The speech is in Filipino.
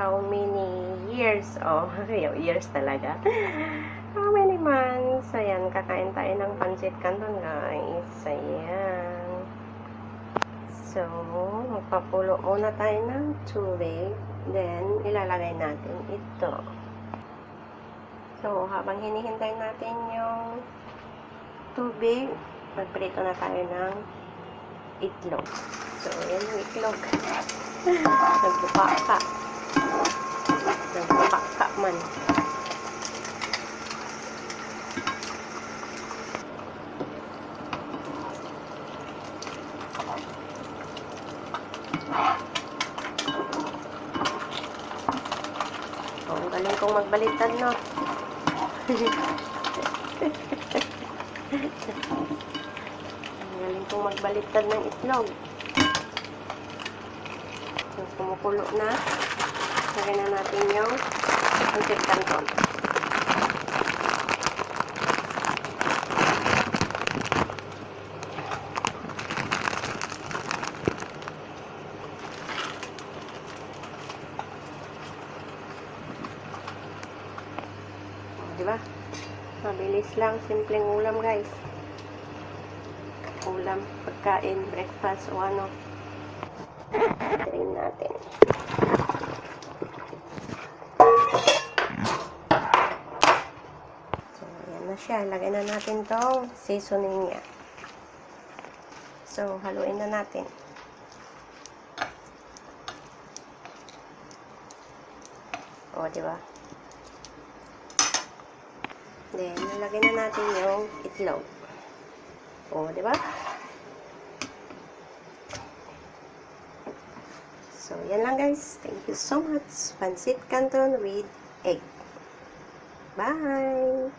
how many years, years talaga. How many months? Ayan, kakain tayo ng pancit canton, guys. Ayan. So, magpapulo muna tayo ng tubig. Then, ilalagay natin ito. So, habang hinihintay natin yung tubig, magprito na tayo ng itlog. So, yan yung itlog. Nagbuka man. Oh, ang galing kong magbaliktad, no? Ang galing kong magbaliktad ng itlog. So, kumukulo na. Lagyan na natin yung pancit canton. Diba? Mabilis lang, simpleng ulam, guys. Ulam, pagkain, breakfast o ano. Trin natin. So, ayan na siya. Lagay na natin tong seasoning niya. So, haluin na natin. O, diba? Then, nilagay na natin yung itlog. O, diba? So, yan lang, guys. Thank you so much. Pancit canton with egg. Bye!